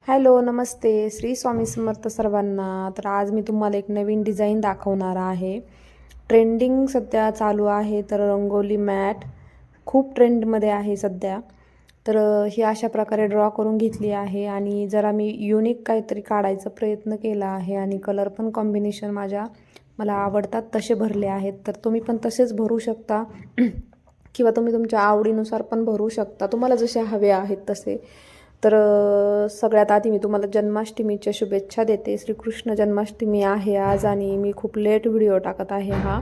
Hello, नमस्ते. श्री स्वामी समर्थ सर्वांना. तर आज मी तुम्हाला एक नवीन डिझाईन दाखवणार आहे. ट्रेंडिंग सध्या चालू आहे. तर रंगोली मॅट खूप ट्रेंडमध्ये आहे सध्या. तर ही अशा प्रकारे ड्रॉ करून घेतली आहे आणि जरा मी युनिक काहीतरी काढायचा प्रयत्न केला आहे आणि कलर पण कॉम्बिनेशन मला आवडतात तसे भरले आहेत. तर तुम्ही पण तसेच भरू शकता किंवा तुम्ही तुमच्या आवडीनुसार पण भरू शकता, तुम्हाला जसे हवे आहेत तसे. तर सगळ्यात आधी मी तुम्हाला जन्माष्टमीच्या शुभेच्छा देते. श्रीकृष्ण जन्माष्टमी आहे आज आणि मी खूप लेट व्हिडिओ टाकत आहे हा.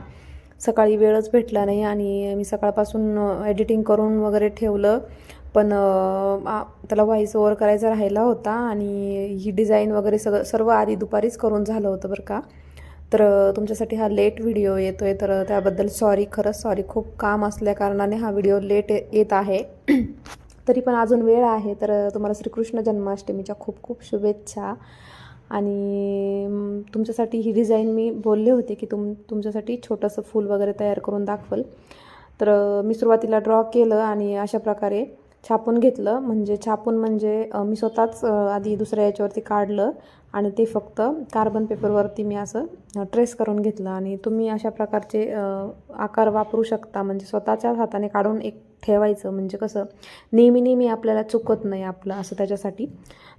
सकाळी वेळच भेटला नाही आणि मी सकाळपासून एडिटिंग करून वगैरे ठेवलं, पण त्याला व्हॉईस ओव्हर करायचा राहिला होता आणि ही डिझाईन वगैरे सर्व आधी दुपारीच करून झालं होतं बरं का. तर तुमच्यासाठी हा लेट व्हिडिओ येतो आहे, तर त्याबद्दल सॉरी, खरंच सॉरी. खूप काम असल्याकारणाने हा व्हिडिओ लेट येत आहे. तरी पण अजून वेळ आहे. तर तुम्हाला श्रीकृष्ण जन्माष्टमीच्या खूप खूप शुभेच्छा. आणि तुमच्यासाठी ही डिझाईन मी बोलले होते की तुमच्यासाठी छोटंसं फूल वगैरे तयार करून दाखवल. तर मी सुरुवातीला ड्रॉ केलं आणि अशा प्रकारे छापून घेतलं. म्हणजे मी स्वतःच आधी दुसऱ्या याच्यावरती काढलं आणि ते फक्त कार्बन पेपरवरती मी असं ट्रेस करून घेतलं. आणि तुम्ही अशा प्रकारचे आकार वापरू शकता, म्हणजे स्वतःच्या हाताने काढून एक ठेवायचं, म्हणजे कसं नेहमी आपल्याला चुकत नाही आपलं असं त्याच्यासाठी.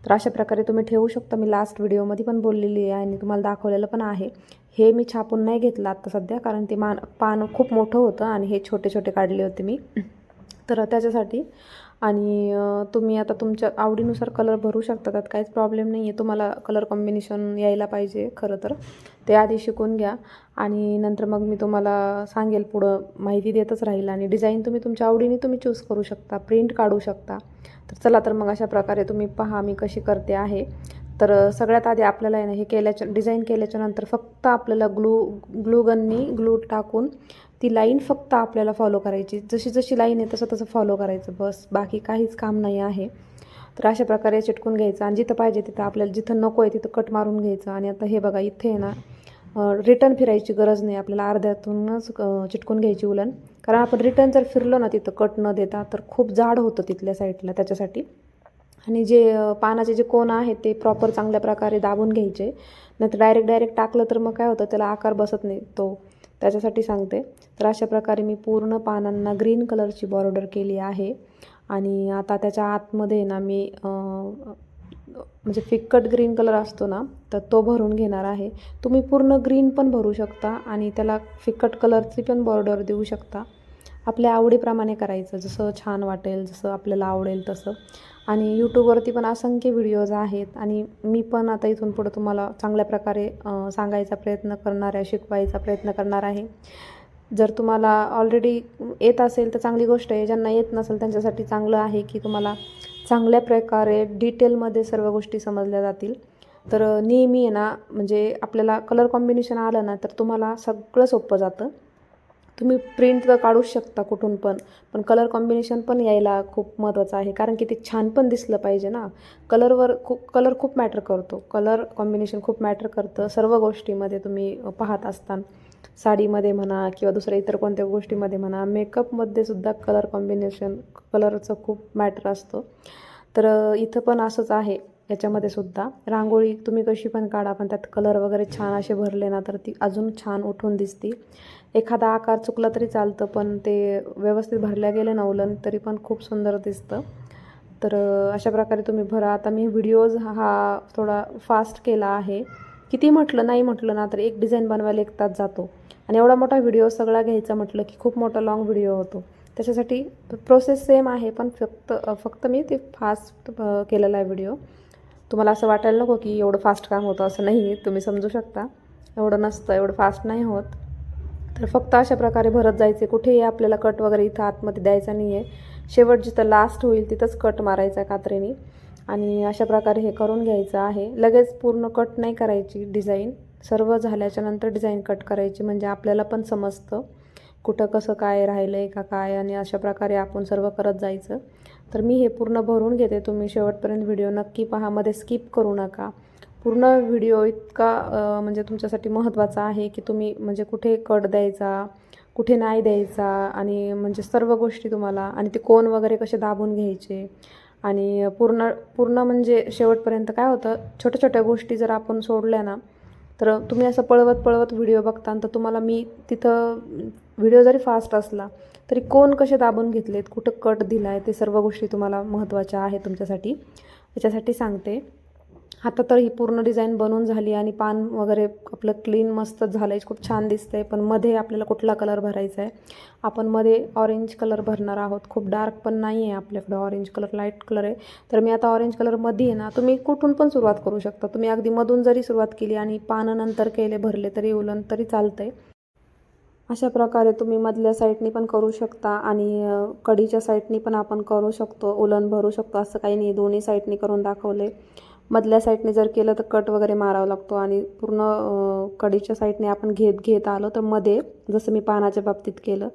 तर अशा प्रकारे तुम्ही ठेवू शकता. मी लास्ट व्हिडिओमध्ये पण बोललेली आहे आणि तुम्हाला दाखवलेलं पण आहे. हे मी छापून नाही घेतलं आत्ता सध्या, कारण ते पान खूप मोठं होतं आणि हे छोटे छोटे काढले होते मी, तर त्याच्यासाठी. आणि तुम्ही आता तुमच्या आवडीनुसार कलर भरू शकता, त्यात काहीच प्रॉब्लेम नाही आहे. तुम्हाला कलर कॉम्बिनेशन यायला पाहिजे खरं तर, ते आधी शिकून घ्या आणि नंतर मग मी तुम्हाला सांगेल, पुढं माहिती देतच राहील. आणि डिझाईन तुम्ही तुमच्या आवडीने तुम्ही चूज करू शकता, प्रिंट काढू शकता. तर चला, तर मग अशा प्रकारे तुम्ही पहा मी कशी करते आहे. तर सगळ्यात आधी आपल्याला आहे ना, हे डिझाईन केल्याच्या नंतर फक्त आपल्याला ग्लू टाकून ती लाईन फक्त आपल्याला फॉलो करायची. जशी जशी लाईन आहे तसं फॉलो करायचं, बस. बाकी काहीच काम नाही आहे. तर अशा प्रकारे चिटकून घ्यायचं आणि जिथं पाहिजे तिथं, आपल्याला जिथं नको आहे तिथं कट मारून घ्यायचं. आणि आता हे बघा, इथे आहे ना रिटर्न फिरायची गरज नाही आपल्याला, अर्ध्यातूनच चिटकून घ्यायची उलन. कारण आपण रिटर्न जर फिरलो ना तिथं कट न देता, तर खूप जाड होतं तिथल्या साईडला, त्याच्यासाठी. आणि जे पानाचे जे कोण आहेत ते प्रॉपर चांगल्या प्रकारे दाबून घ्यायचे, नाहीतर डायरेक्ट टाकलं तर मग काय होतं, त्याला आकार बसत नाही तो, त्याच्यासाठी सांगते. तर अशा प्रकारे मी पूर्ण पानांना ग्रीन कलरची बॉर्डर केली आहे. आणि आता त्याच्या आतमध्ये ना मी म्हणजे फिक्कट ग्रीन कलर असतो ना, तर तो भरून घेणार आहे. तुम्ही पूर्ण ग्रीन पण भरू शकता आणि त्याला फिक्कट कलरची पण बॉर्डर देऊ शकता. आपल्या आवडीप्रमाणे करायचं, जसं छान वाटेल, जसं आपल्याला आवडेल तसं. आणि यूट्यूबवरती पण असंख्य व्हिडिओज आहेत आणि मी पण आता इथून पुढं तुम्हाला चांगल्या प्रकारे सांगायचा प्रयत्न करणार आहे, शिकवायचा प्रयत्न करणार आहे. जर तुम्हाला ऑलरेडी येत असेल तर चांगली गोष्ट आहे. ज्यांना येत नसेल त्यांच्यासाठी चांगलं आहे की तुम्हाला चांगल्या प्रकारे डिटेलमध्ये सर्व गोष्टी समजल्या जातील. तर नेहमी आहे ना, म्हणजे आपल्याला कलर कॉम्बिनेशन आलं ना, तर तुम्हाला सगळं सोपं जातं. तुम्ही प्रिंट तर काढूच शकता कुठून पण कलर कॉम्बिनेशन पण यायला खूप महत्त्वाचं आहे, कारण की ते छान पण दिसलं पाहिजे ना. कलर खूप मॅटर करतो, कलर कॉम्बिनेशन खूप मॅटर करतं सर्व गोष्टीमध्ये. तुम्ही पाहत असताना साडीमध्ये म्हणा किंवा दुसऱ्या इतर कोणत्या गोष्टीमध्ये म्हणा, मेकअपमध्ये सुद्धा कलर कॉम्बिनेशन, कलरचं खूप मॅटर असतं. तर इथं पण असंच आहे. याच्यामध्ये सुद्धा रांगोळी तुम्ही कशी पण काढा, पण त्यात कलर वगैरे छान असे भरले ना, तर ती अजून छान उठून दिसते. एखादा आकार चुकला तरी चालतं, पण ते व्यवस्थित भरल्या गेले ना उलन, तरी पण खूप सुंदर दिसतं. तर अशा प्रकारे तुम्ही भरा. आता मी व्हिडिओज हा थोडा फास्ट केला आहे. किती नाही म्हटलं ना, तर एक डिझाईन बनवायला 1 तास जातो. आणि एवढा मोठा व्हिडिओ सगळा घ्यायचा म्हटलं की खूप मोठा लाँग व्हिडिओ होतो. त्याच्यासाठी प्रोसेस सेम आहे, पण फक्त मी ते फास्ट केलेला आहे व्हिडिओ. तुम्हाला असं वाटायला नको की एवढं फास्ट काम होतं, असं नाही. तुम्ही समजू शकता, एवढं नसतं, एवढं फास्ट नाही होत. तर फक्त अशा प्रकारे भरत जायचे. कुठेही आपल्याला कट वगैरे इथं आतमध्ये द्यायचा नाही आहे. शेवट जिथं लास्ट होईल तिथंच कट मारायचा आहे कात्रीने. आणि अशा प्रकारे हे करून घ्यायचं आहे. लगेच पूर्ण कट नाही करायची डिझाईन, सर्व झाल्याच्या नंतर डिझाईन कट करायची, म्हणजे आपल्याला पण समजतं कुठं कसं काय राहिलं आहे का काय. आणि अशा प्रकारे आपण सर्व करत जायचं. तर मी हे पूर्ण भरून घेते. तुम्ही शेवटपर्यंत व्हिडिओ नक्की पहा, मध्ये स्किप करू नका. पूर्ण व्हिडिओ इतका म्हणजे तुमच्यासाठी महत्त्वाचा आहे की तुम्ही म्हणजे कुठे कट द्यायचा, कुठे नाही द्यायचा, आणि म्हणजे सर्व गोष्टी तुम्हाला, आणि ते कोन वगैरे कसे दाबून घ्यायचे, आणि पूर्ण पूर्ण म्हणजे शेवटपर्यंत काय होतं, छोट्या छोट्या गोष्टी जर आपण सोडल्या ना, तर तुम्ही असं पळवत पळवत व्हिडिओ बघता तर तुम्हाला मी तिथं व्हिडिओ जरी फास्ट असला तरी कोण कसे दाबून घेतलेत, कुठं कट दिला आहे, ते सर्व गोष्टी तुम्हाला महत्त्वाच्या आहेत तुमच्यासाठी, त्याच्यासाठी सांगते. आता तर ही पूर्ण डिझाईन बनवून झाली आणि पान वगैरे आपलं क्लीन मस्त झालं आहे, खूप छान दिसतंय. पण मध्ये आपल्याला कुठला कलर भरायचा आहे, आपण मध्ये ऑरेंज कलर भरणार आहोत. खूप डार्क पण नाही आहे आपल्याकडं, ऑरेंज कलर लाईट कलर आहे. तर मी आता ऑरेंज कलरमध्ये आहे ना, तुम्ही कुठून पण सुरुवात करू शकता. तुम्ही अगदी मधून जरी सुरुवात केली आणि पानं नंतर केले भरले तरी उलन तरी चालतं आहे. अशा प्रकारे तुम्ही मधल्या साईडनी पण करू शकता आणि कडीच्या साईडनी पण आपण करू शकतो, उलन भरू शकतो. असं काही नाही, दोन्ही साईडनी करून दाखवले. मधल्या साईडने जर केलं तर कट वगैरे मारावा लागतो आणि पूर्ण कडीच्या साईडने आपण घेत घेत आलो तर मध्ये, जसं मी पानाच्या बाबतीत केलं,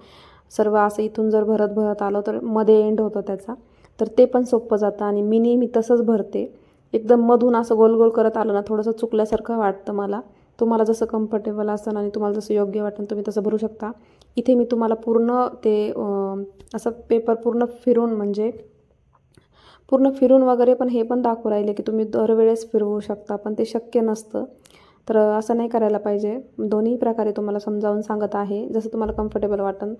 सर्व असं इथून जर भरत भरत आलो तर मध्ये एंड होतो त्याचा, तर ते पण सोपं जातं. आणि मी नेहमी तसंच भरते, एकदम मधून असं गोल गोल करत आलं ना, थोडंसं चुकल्यासारखं वाटतं मला. तुम्हाला जसं कम्फर्टेबल असेल आणि तुम्हाला जसं योग्य वाटेल तुम्ही तसं भरू शकता. इथे मी तुम्हाला पूर्ण ते असं पेपर पूर्ण फिरून, म्हणजे पूर्ण फिरून वगैरे पण हे पण दाखवू राहिले की तुम्ही दरवेळेस फिरवू शकता, पण ते शक्य नसतं. तर असं नाही करायला पाहिजे. दोन्ही प्रकारे तुम्हाला समजावून सांगत आहे, जसं तुम्हाला कम्फर्टेबल वाटेल.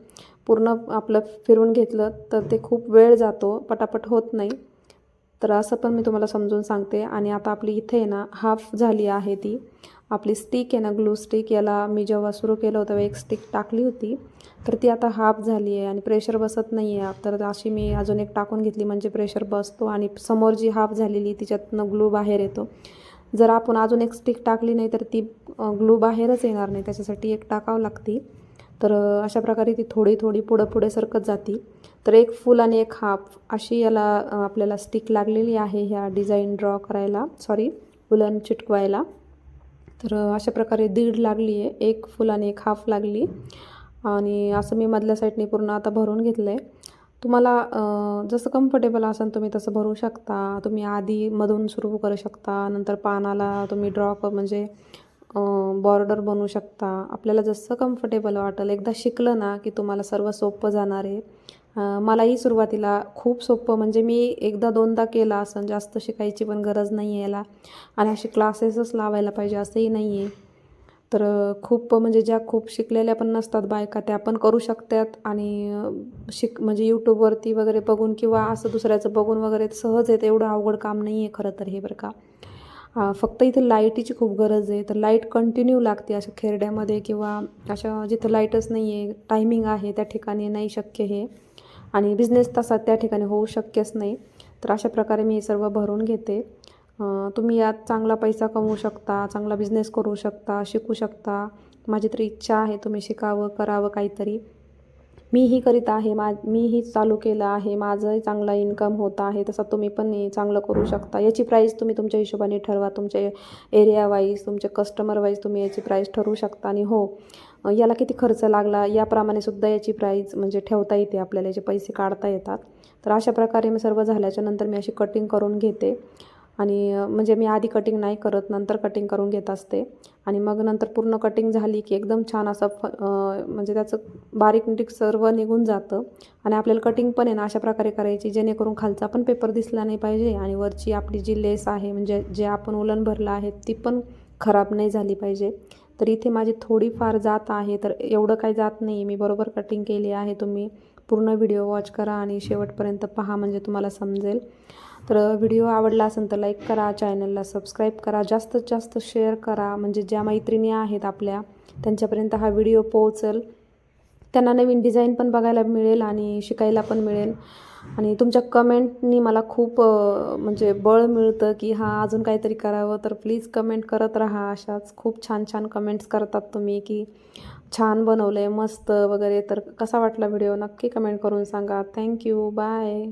पूर्ण आपलं फिरून घेतलं तर ते खूप वेळ जातो, पटापट होत नाही. तर असं पण मी तुम्हाला समजून सांगते. आणि आता आपली इथे आहे ना हाफ झाली आहे ती आपली स्टिक आहे ना, ग्लू स्टिक, याला मी जेव्हा सुरू केलं होतं एक स्टिक टाकली होती, तर ती आता हाफ झाली आहे आणि प्रेशर बसत नाही आहे. तर अशी मी अजून एक टाकून घेतली म्हणजे प्रेशर बसतो आणि समोर जी हाफ झालेली तिच्यातनं ग्लू बाहेर येतो. जर आपण अजून एक स्टिक टाकली नाही तर ती ग्लू बाहेरच येणार नाही, त्याच्यासाठी एक टाकावं लागते. तर अशा प्रकारे ती थोडी थोडी पुढं पुढे सरकत जाते. तर एक फुल आणि एक हाफ अशी याला आपल्याला स्टिक लागलेली आहे ह्या डिझाईन ड्रॉ करायला, सॉरी उलन चिटकवायला. तर अशा प्रकारे दीड लागली आहे, एक फुल आणि एक हाफ लागली. आणि असं मी मधल्या साईडने पूर्ण आता भरून घेतलं आहे. तुम्हाला जसं कम्फर्टेबल असेल तुम्ही तसं भरू शकता. तुम्ही आधी मधून सुरू करू शकता, नंतर पानाला तुम्ही म्हणजे बॉर्डर बनवू शकता. आपल्याला जसं कम्फर्टेबल वाटेल. एकदा शिकलं ना की तुम्हाला सर्व सोपं जाणार आहे. मलाही सुरुवातीला खूप सोपं, म्हणजे मी एकदा दोनदा केलं असं, जास्त शिकायची पण गरज नाही आहे याला. आणि असे क्लासेसच लावायला पाहिजे असंही नाही आहे. तर खूप म्हणजे ज्या खूप शिकलेल्या पण नसतात बायका, त्या पण करू शकतात. आणि म्हणजे यूट्यूबवरती वगैरे बघून किंवा असं दुसऱ्याचं बघून वगैरे सहज आहे, एवढं अवघड काम नाही आहे खरं तर हे, बरं का. फक्त इथे लाईटीची खूप गरज आहे. तर लाईट कंटिन्यू लागते अशा खेरड्यामध्ये किंवा अशा जिथं लाईटच नाही आहे, टायमिंग आहे त्या ठिकाणी नाही शक्य हे. आणि बिझनेस तसा त्या ठिकाणी होऊ शक्यच नाही. तर अशा प्रकारे मी हे सर्व भरून घेते. तुम्ही यात चांगला पैसा कमवू शकता, चांगला बिझनेस करू शकता, शिकू शकता. माझी तर इच्छा आहे तुम्ही शिकावं, करावं काहीतरी. मीही करीत आहे, मीही चालू केलं आहे, माझंही चांगला इन्कम होत आहे. तसा तुम्ही पण चांगलं करू शकता. याची प्राईस तुम्ही तुमच्या हिशोबाने ठरवा, तुमच्या एरिया वाईज, तुमच्या कस्टमर वाईज तुम्ही याची प्राईस ठरवू शकता. आणि हो, याला किती खर्च लागला याप्रमाणे सुद्धा याची प्राईस म्हणजे ठेवता येते आपल्याला, याचे पैसे काढता येतात. तर अशा प्रकारे मी सर्व झाल्याच्या नंतर मी अशी कटिंग करून घेते. आणि म्हणजे मी आधी कटिंग नाही करत, नंतर कटिंग करून घेत असते. आणि मग नंतर पूर्ण कटिंग झाली की एकदम छान असं म्हणजे त्याचं बारीक निरीक सर्व निघून जातं. आणि आपल्याला कटिंग पण आहे ना अशा प्रकारे करायची जेणेकरून खालचा पण पेपर दिसला नाही पाहिजे आणि वरची आपली जी लेस आहे, म्हणजे जे आपण उलन भरलं आहे, ती पण खराब नाही झाली पाहिजे. तर इथे माझी थोडीफार जात आहे, तर एवढं काही जात नाही, मी बरोबर कटिंग केली आहे. तुम्ही पूर्ण व्हिडिओ वॉच करा आणि शेवटपर्यंत पहा, म्हणजे तुम्हाला समजेल. तर व्हिडिओ आवडला असेल तर लाईक करा, चॅनलला सबस्क्राईब करा, जास्तीत जास्त शेअर करा, म्हणजे ज्या मैत्रिणी आहेत आपल्या त्यांच्यापर्यंत हा व्हिडिओ पोहोचेल. त्यांना नवीन डिझाईन पण बघायला मिळेल आणि शिकायला पण मिळेल. आणि तुमच्या कमेंटनी मला खूप म्हणजे बळ मिळतं की हां अजून काहीतरी करावं. तर प्लीज कमेंट करत राहा. अशाच खूप छान छान कमेंट्स करतात तुम्ही की छान बनवलं आहे, मस्त वगैरे. तर कसा वाटला व्हिडिओ नक्की कमेंट करून सांगा. Thank you, bye.